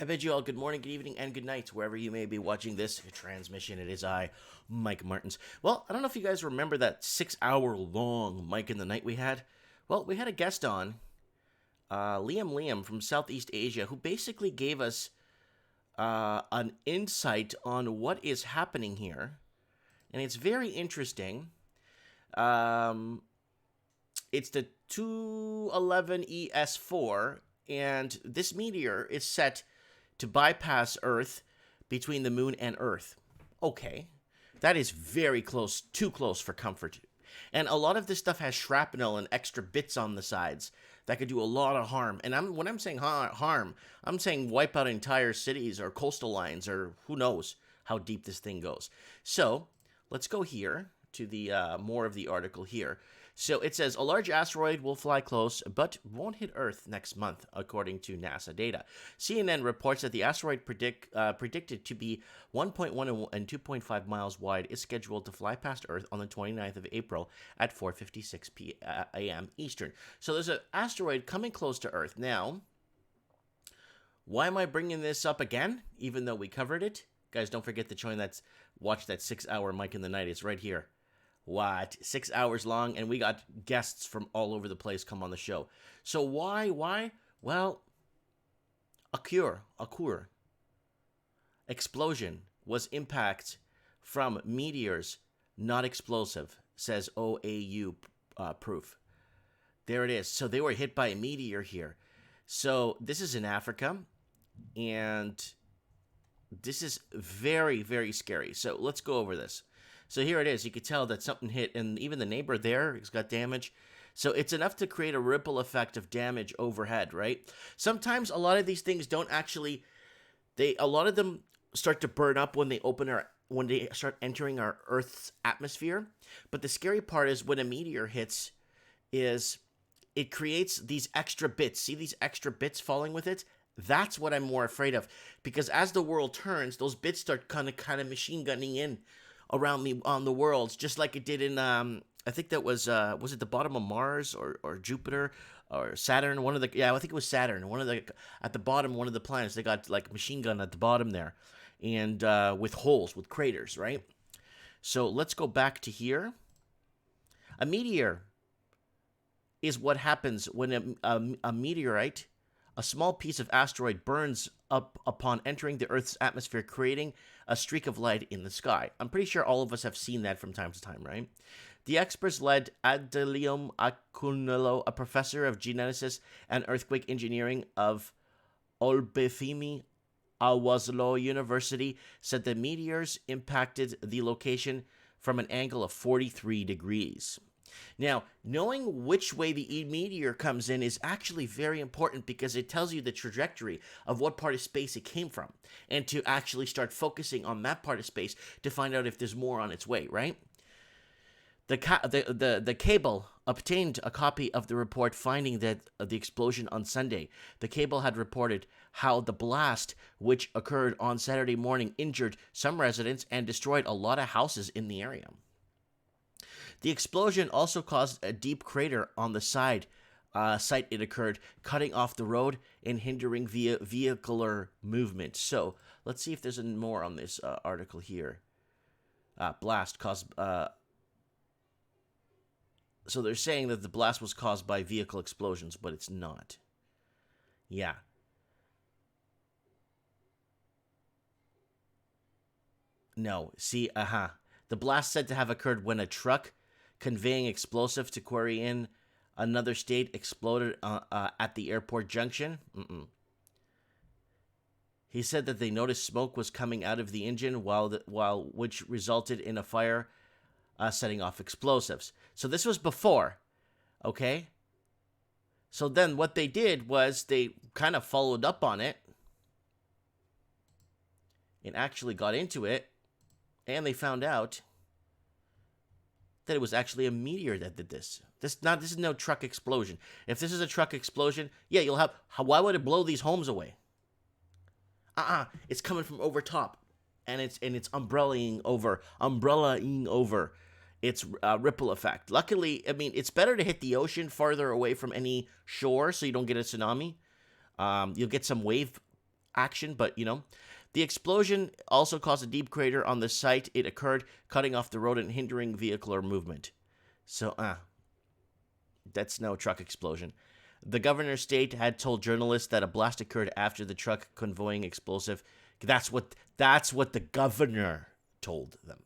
I bid you all good morning, good evening, and good night, wherever you may be watching this transmission. It is I, Mike Martins. Well, I don't know if you guys remember that 6 hour long Mike in the Night we had. Well, we had a guest on, Liam from Southeast Asia, who basically gave us an insight on what is happening here. And it's very interesting. Um, it's the 211 ES4, and this meteor is set to bypass Earth between the moon and Earth. Okay, that is very close, too close for comfort. And a lot of this stuff has shrapnel and extra bits on the sides that could do a lot of harm. And when I'm saying harm, I'm saying wipe out entire cities or coastal lines or who knows how deep this thing goes. So let's go here to the more of the article here. So it says a large asteroid will fly close but won't hit Earth next month, according to NASA data. CNN reports that the asteroid predicted to be 1.1 and 2.5 miles wide is scheduled to fly past Earth on the 29th of April at 4:56 a.m. Eastern. So there's an asteroid coming close to Earth. Now, why am I bringing this up again, even though we covered it? Guys, don't forget to watch that 6 hour Mike in the Night. It's right here. What? 6 hours long, and we got guests from all over the place come on the show. So why? Well, occur. Explosion was impact from meteors, not explosive, says OAU proof. There it is. So they were hit by a meteor here. So this is in Africa, and this is very, very scary. So let's go over this. So here it is. You could tell that something hit, and even the neighbor there has got damage. So it's enough to create a ripple effect of damage overhead, right? Sometimes a lot of these things don't actually, a lot of them start to burn up when they start entering our Earth's atmosphere. But the scary part is when a meteor hits, is it creates these extra bits. See these extra bits falling with it? That's what I'm more afraid of, because as the world turns, those bits start kind of machine gunning in around the worlds, just like it did in I think that was it the bottom of Mars or Jupiter or Saturn? I think it was Saturn. At the bottom, one of the planets, they got like machine gun at the bottom there, and with holes, with craters, right? So let's go back to here. A meteor is what happens when a meteorite, a small piece of asteroid, burns up upon entering the Earth's atmosphere, creating a streak of light in the sky. I'm pretty sure all of us have seen that from time to time, right? The experts led Adelium Akunelo, a professor of geneticists and earthquake engineering of Olbefimi Awaslo University, said the meteors impacted the location from an angle of 43 degrees. Now, knowing which way the meteor comes in is actually very important, because it tells you the trajectory of what part of space it came from, and to actually start focusing on that part of space to find out if there's more on its way, right? The cable obtained a copy of the report finding that the explosion on Sunday. The cable had reported how the blast, which occurred on Saturday morning, injured some residents and destroyed a lot of houses in the area. The explosion also caused a deep crater on the site it occurred, cutting off the road and hindering vehicular movement. So let's see if there's any more on this article here. Blast caused. So they're saying that the blast was caused by vehicle explosions, but it's not. Yeah. No. See, The blast said to have occurred when a truck conveying explosive to quarry in another state exploded at the airport junction. He said that they noticed smoke was coming out of the engine, which resulted in a fire setting off explosives. So this was before, okay? So then what they did was they kind of followed up on it and actually got into it, and they found out that it was actually a meteor that did this. This is no truck explosion. If this is a truck explosion, yeah, you'll have. Why would it blow these homes away? It's coming from over top, and it's umbrellaing over its ripple effect. Luckily, I mean, it's better to hit the ocean farther away from any shore, so you don't get a tsunami. You'll get some wave action, but the explosion also caused a deep crater on the site it occurred, cutting off the road and hindering vehicular movement. So, that's no truck explosion. The governor's state had told journalists that a blast occurred after the truck convoying explosive. That's what the governor told them.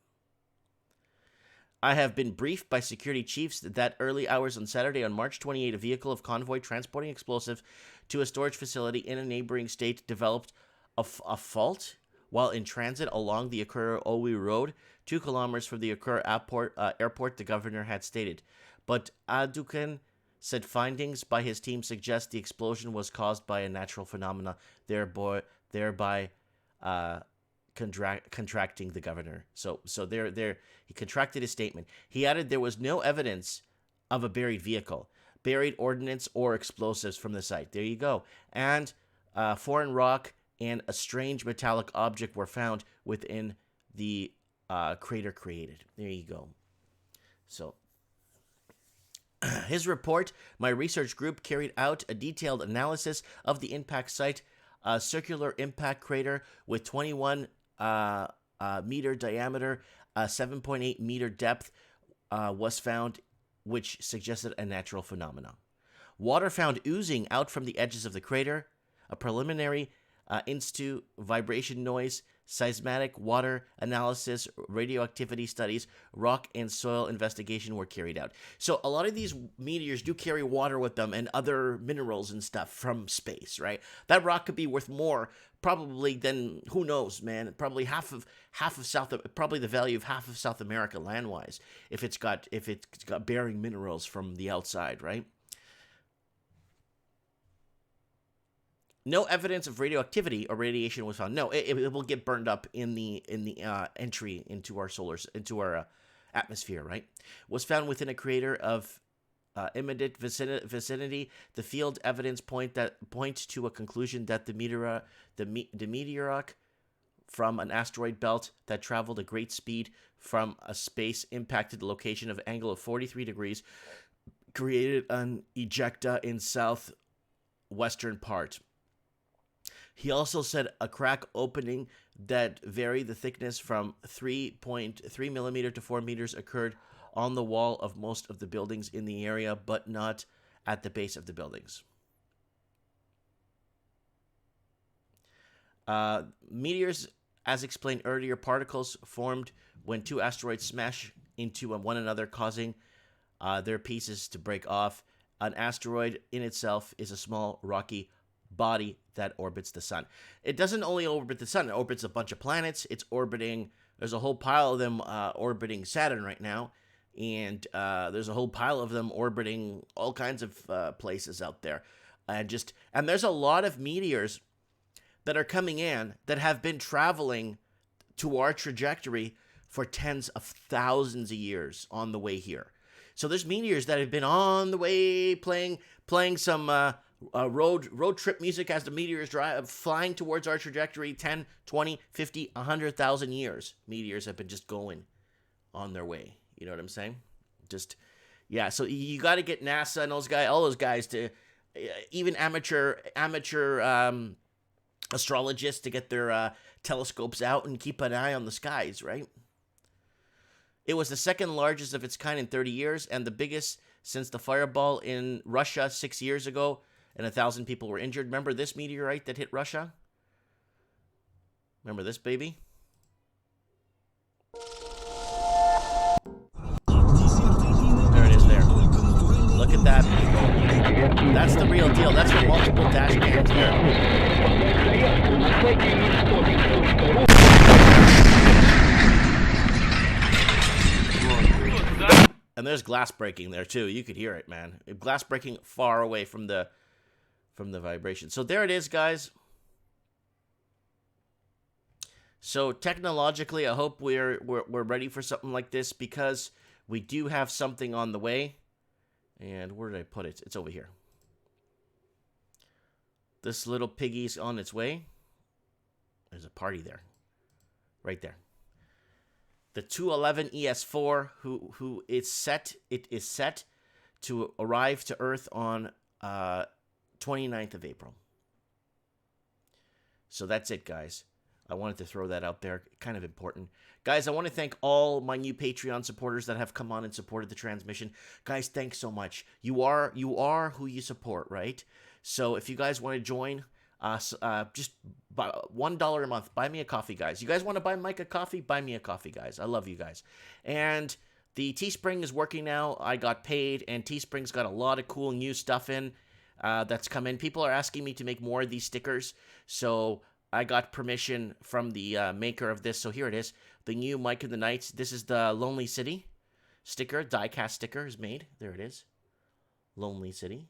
I have been briefed by security chiefs that early hours on Saturday, on March 28, a vehicle of convoy transporting explosive to a storage facility in a neighboring state developed a fault while in transit along the Akura Owi Road, 2 kilometers from the Akura airport, the governor had stated. But Adukan said findings by his team suggest the explosion was caused by a natural phenomena, thereby contracting the governor. So there he contracted his statement. He added there was no evidence of a buried vehicle, buried ordnance, or explosives from the site. There you go. And foreign rock and a strange metallic object were found within the crater created. There you go. So his report, my research group carried out a detailed analysis of the impact site. A circular impact crater with 21 meter diameter, 7.8 meter depth was found, which suggested a natural phenomenon. Water found oozing out from the edges of the crater. A preliminary in-situ vibration noise, seismic water analysis, radioactivity studies, rock and soil investigation were carried out. So a lot of these meteors do carry water with them and other minerals and stuff from space, right? That rock could be worth more probably than, who knows, man, probably half of probably the value of half of South America land-wise if it's got bearing minerals from the outside, right? No evidence of radioactivity or radiation was found. No, it will get burned up in the entry into our atmosphere. Right, was found within a crater of immediate vicinity. The field evidence points to a conclusion that the meteorite from an asteroid belt that traveled at great speed from a space impacted the location of an angle of 43 degrees, created an ejecta in southwestern part. He also said a crack opening that varied the thickness from 3.3 millimeter to 4 meters occurred on the wall of most of the buildings in the area, but not at the base of the buildings. Meteors, as explained earlier, particles formed when 2 asteroids smash into one another, causing their pieces to break off. An asteroid in itself is a small rocky body that orbits the sun. It doesn't only orbit the sun, it orbits a bunch of planets. It's orbiting, there's a whole pile of them orbiting Saturn right now, and there's a whole pile of them orbiting all kinds of places out there. And there's a lot of meteors that are coming in that have been traveling to our trajectory for tens of thousands of years on the way here. So there's meteors that have been on the way playing some road trip music as the meteors flying towards our trajectory. 10, 20, 50, 100,000 years. Meteors have been just going on their way. You know what I'm saying? So you got to get NASA and all those guys to, even amateur astrologists, to get their telescopes out and keep an eye on the skies, right? It was the second largest of its kind in 30 years and the biggest since the fireball in Russia 6 years ago, and 1,000 people were injured. Remember this meteorite that hit Russia? Remember this baby? There it is there. Look at that, people. That's the real deal. That's for multiple dash cams there. And there's glass breaking there too. You could hear it, man. Glass breaking far away from the vibration. So there it is, guys. So technologically, I hope we're ready for something like this, because we do have something on the way. And where did I put it? It's over here. This little piggy's on its way. There's a party there. Right there. The 211 ES4, who is set to arrive to Earth on 29th of April. So that's it, guys. I wanted to throw that out there. Kind of important. Guys, I want to thank all my new Patreon supporters that have come on and supported the transmission. Guys, thanks so much. You are who you support, right? So if you guys want to join, just buy $1 a month. Buy me a coffee, guys. You guys want to buy Mike a coffee? Buy me a coffee, guys. I love you guys. And the Teespring is working now. I got paid, and Teespring's got a lot of cool new stuff in that's come in. People are asking me to make more of these stickers, so I got permission from the maker of this. So here it is, the new Mike in the Nights. This is the Lonely City sticker, die-cast sticker is made. There it is, Lonely City.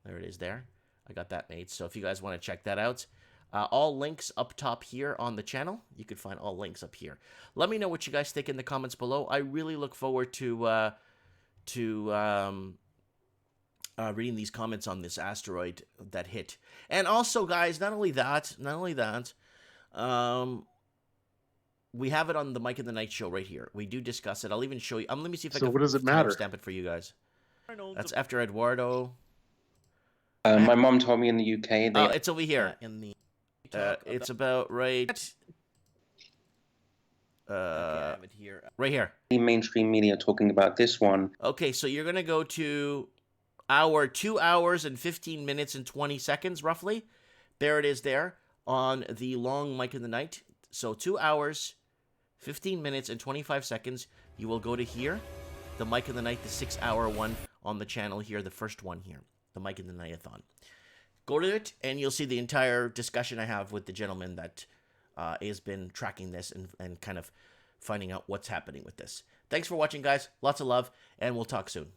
There it is there. I got that made. So if you guys want to check that out, all links up top here on the channel. You can find all links up here. Let me know what you guys think in the comments below. I really look forward to reading these comments on this asteroid that hit. And also, guys, not only that, we have it on the Mike in the Night show right here. We do discuss it. I'll even show you. Let me see if I can. What does it matter? Timestamp it for you guys. That's after Eduardo. My mom told me in the UK. Oh, it's over here in the. It's about right. Right here. Mainstream media talking about this one. Okay, so you're gonna go to 2 hours and 15 minutes and 20 seconds, roughly. There it is there on the long Mike in the Night. So 2 hours, 15 minutes, and 25 seconds. You will go to here, the Mike in the Night, the 6-hour one on the channel here, the first one here, the Mike in the Night-a-thon. Go to it, and you'll see the entire discussion I have with the gentleman that has been tracking this and kind of finding out what's happening with this. Thanks for watching, guys. Lots of love, and we'll talk soon.